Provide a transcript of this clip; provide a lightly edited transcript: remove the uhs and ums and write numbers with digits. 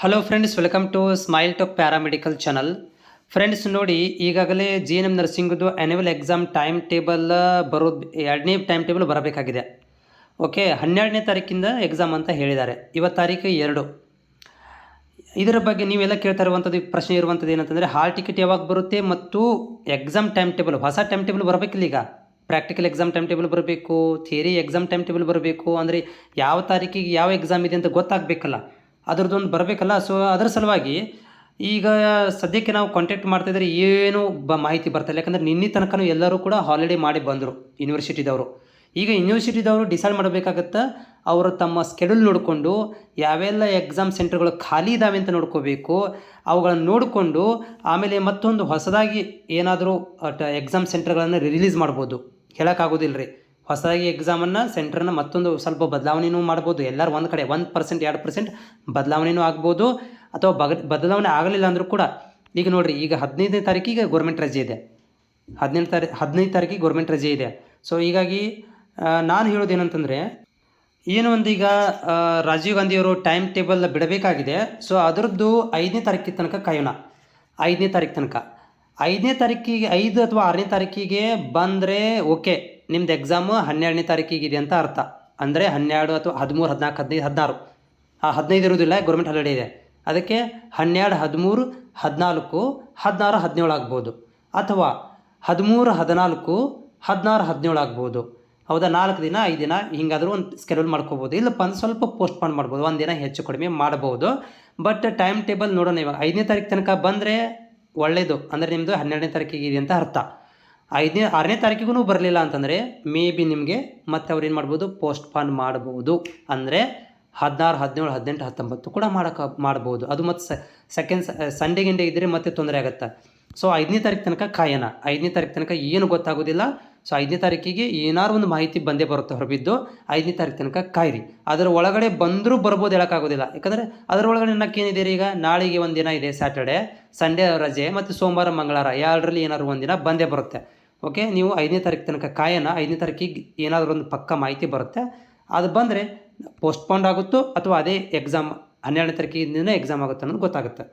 Hello friends, welcome to smile talk paramedical channel. Friends ನೋಡಿ, ಈಗಾಗಲೇ GNM ನರ್ಸಿಂಗ್ದು annual exam time table ಬರೋದು, 2ನೇ ಟೈಮ್ ಟೇಬಲ್ ಬರಬೇಕಾಗಿದೆ. ಓಕೆ, 12ನೇ ತಾರೀಕಿಂದ ಎಕ್ಸಾಮ್ ಅಂತ ಹೇಳಿದ್ದಾರೆ. ಇವತ್ತು ತಾರೀಕು 2. ಇದರ ಬಗ್ಗೆ ನೀವೆಲ್ಲ ಕೇಳ್ತಾ ಇರುವಂಥದ್ದು ಪ್ರಶ್ನೆ ಇರುವಂಥದ್ದು ಏನಂತಂದರೆ, ಹಾಲ್ ಟಿಕೆಟ್ ಯಾವಾಗ ಬರುತ್ತೆ ಮತ್ತು ಎಕ್ಸಾಮ್ ಟೈಮ್ ಟೇಬಲ್, ಹೊಸ ಟೈಮ್ ಟೇಬಲ್ ಬರಬೇಕಿಲ್ಲ. ಈಗ ಪ್ರಾಕ್ಟಿಕಲ್ ಎಕ್ಸಾಮ್ ಟೈಮ್ ಟೇಬಲ್ ಬರಬೇಕು, ಥಿಯರಿ ಎಕ್ಸಾಮ್ ಟೈಮ್ ಟೇಬಲ್ ಬರಬೇಕು. ಅಂದರೆ ಯಾವ ತಾರೀಕಿಗೆ ಯಾವ ಎಕ್ಸಾಮ್ ಇದೆ ಅಂತ ಗೊತ್ತಾಗಬೇಕಲ್ಲ, ಅದ್ರದ್ದೊಂದು ಬರಬೇಕಲ್ಲ. ಸೊ ಅದರ ಸಲುವಾಗಿ ಈಗ ಸದ್ಯಕ್ಕೆ ನಾವು ಕಾಂಟ್ಯಾಕ್ಟ್ ಮಾಡ್ತಾಯಿದ್ರೆ ಏನು ಮಾಹಿತಿ ಬರ್ತಾಯಿಲ್ಲ. ಯಾಕಂದರೆ ನಿನ್ನೆ ತನಕನೂ ಎಲ್ಲರೂ ಕೂಡ ಹಾಲಿಡೇ ಮಾಡಿ ಬಂದರು ಯೂನಿವರ್ಸಿಟಿದವರು. ಈಗ ಯೂನಿವರ್ಸಿಟಿದವರು ಡಿಸೈಡ್ ಮಾಡಬೇಕಾಗತ್ತಾ, ಅವರು ತಮ್ಮ ಸ್ಕೆಡ್ಯೂಲ್ ನೋಡಿಕೊಂಡು ಯಾವೆಲ್ಲ ಎಕ್ಸಾಮ್ ಸೆಂಟರ್ಗಳು ಖಾಲಿ ಇದ್ದಾವೆ ಅಂತ ನೋಡ್ಕೋಬೇಕು. ಅವುಗಳನ್ನು ನೋಡಿಕೊಂಡು ಆಮೇಲೆ ಮತ್ತೊಂದು ಹೊಸದಾಗಿ ಏನಾದರೂ ಎಕ್ಸಾಮ್ ಸೆಂಟರ್ಗಳನ್ನು ರಿಲೀಸ್ ಮಾಡ್ಬೋದು. ಹೇಳೋಕ್ಕಾಗೋದಿಲ್ಲ ರೀ. ಹೊಸದಾಗಿ ಎಕ್ಸಾಮನ್ನು ಸೆಂಟ್ರನ್ನ ಮತ್ತೊಂದು ಸ್ವಲ್ಪ ಬದಲಾವಣೆಯೂ ಮಾಡ್ಬೋದು. ಎಲ್ಲರೂ ಒಂದು ಕಡೆ 1% 2% ಬದಲಾವಣೆಯೂ ಆಗ್ಬೋದು, ಅಥವಾ ಬದಲಾವಣೆ ಆಗಲಿಲ್ಲ ಅಂದರೂ ಕೂಡ. ಈಗ ನೋಡಿರಿ, ಈಗ 15ನೇ ತಾರೀಕಿಗೆ ಗೌರ್ಮೆಂಟ್ ರಜೆ ಇದೆ. 15 ತಾರೀಕಿಗೆ ಗೌರ್ಮೆಂಟ್ ರಜೆ ಇದೆ. ಸೊ ಹೀಗಾಗಿ ನಾನು ಹೇಳೋದೇನಂತಂದರೆ, ಏನು ಒಂದು ಈಗ ರಾಜೀವ್ ಗಾಂಧಿಯವರು ಟೈಮ್ ಟೇಬಲ್ ಬಿಡಬೇಕಾಗಿದೆ. ಸೊ ಅದರದ್ದು 5ನೇ ತಾರೀಕಿಗೆ ತನಕ ಕಾಯೋಣ. 5ನೇ ತಾರೀಕು ತನಕ, 5ನೇ ತಾರೀಕಿಗೆ 5 ಅಥವಾ 6ನೇ ತಾರೀಕಿಗೆ ಬಂದರೆ ಓಕೆ, ನಿಮ್ದು ಎಕ್ಸಾಮು 12ನೇ ತಾರೀಕಿಗೆ ಇದೆ ಅಂತ ಅರ್ಥ. ಅಂದರೆ 12 ಅಥವಾ 13, 14, 15, 16, 15 ಇರೋದಿಲ್ಲ, ಗೌರ್ಮೆಂಟ್ ಹಾಲಿಡೇ ಇದೆ. ಅದಕ್ಕೆ 12, 13, 14, 16, 17 ಆಗ್ಬೋದು. ಅಥವಾ 13, 14, 16, 17 ಆಗ್ಬೋದು. ಹೌದಾ? 4 ದಿನ 5 ದಿನ ಹಿಂಗಾದರೂ ಒಂದು ಸ್ಕೆಡ್ಯೂಲ್ ಮಾಡ್ಕೋಬೋದು. ಇಲ್ಲಪ್ಪ ಅಂದ್ರೆ ಸ್ವಲ್ಪ ಪೋಸ್ಟ್ಪೋನ್ ಮಾಡ್ಬೋದು, 1 ದಿನ ಹೆಚ್ಚು ಕಡಿಮೆ ಮಾಡ್ಬೋದು. ಬಟ್ ಟೈಮ್ ಟೇಬಲ್ ನೋಡೋಣ. ಇವಾಗ 5ನೇ ತಾರೀಕು ತನಕ ಬಂದರೆ ಒಳ್ಳೆಯದು. ಅಂದರೆ ನಿಮ್ಮದು 12ನೇ ತಾರೀಕಿಗೆ ಇದೆ ಅಂತ ಅರ್ಥ. 6ನೇ ತಾರೀಕಿಗೂ ಬರಲಿಲ್ಲ ಅಂತಂದರೆ ಮೇ ಬಿ ನಿಮಗೆ ಮತ್ತೆ ಅವ್ರು ಏನು ಮಾಡ್ಬೋದು, ಪೋಸ್ಟ್ಪೋನ್ ಮಾಡ್ಬೋದು. ಅಂದರೆ 16, 17, 18, 19 ಕೂಡ ಮಾಡ್ಬೋದು. ಅದು ಮತ್ತು ಸೆಕೆಂಡ್ ಸಂಡೇ ಗಿಂಡೆ ಇದ್ದರೆ ಮತ್ತೆ ತೊಂದರೆ ಆಗುತ್ತೆ. ಸೊ 5ನೇ ತಾರೀಕು ತನಕ ಕಾಯೋಣ. 5ನೇ ತಾರೀಕು ತನಕ ಏನು ಗೊತ್ತಾಗೋದಿಲ್ಲ. ಸೊ 5ನೇ ತಾರೀಕಿಗೆ ಏನಾದ್ರು ಒಂದು ಮಾಹಿತಿ ಬಂದೇ ಬರುತ್ತೆ ಹೊರಬಿದ್ದು. 5ನೇ ತಾರೀಕು ತನಕ ಕಾಯಿರಿ. ಅದರ ಒಳಗಡೆ ಬಂದರೂ ಬರ್ಬೋದು, ಹೇಳೋಕ್ಕಾಗೋದಿಲ್ಲ. ಯಾಕಂದರೆ ಅದರ ಒಳಗಡೆ ಏನಾರು ಈಗ ನಾಳೆಗೆ ಒಂದು ದಿನ ಇದೆ, ಸ್ಯಾಟರ್ಡೆ, ಸಂಡೇ ರಜೆ, ಮತ್ತು ಸೋಮವಾರ ಮಂಗಳವಾರ, ಎರಡರಲ್ಲಿ ಏನಾದ್ರು ಒಂದು ದಿನ ಬಂದೇ ಬರುತ್ತೆ. ಓಕೆ, ನೀವು 5ನೇ ತಾರೀಕು ತನಕ ಕಾಯೋಣ. 5ನೇ ತಾರೀಕಿಗೆ ಏನಾದರೂ ಒಂದು ಪಕ್ಕ ಮಾಹಿತಿ ಬರುತ್ತೆ. ಅದು ಬಂದರೆ ಪೋಸ್ಟ್ಪೋಂಡ್ ಆಗುತ್ತೋ ಅಥವಾ ಅದೇ ಎಕ್ಸಾಮ್ 12ನೇ ತಾರೀಕಿಂದನೇ ಎಕ್ಸಾಮ್ ಆಗುತ್ತೋ ಅನ್ನೋದು ಗೊತ್ತಾಗುತ್ತೆ.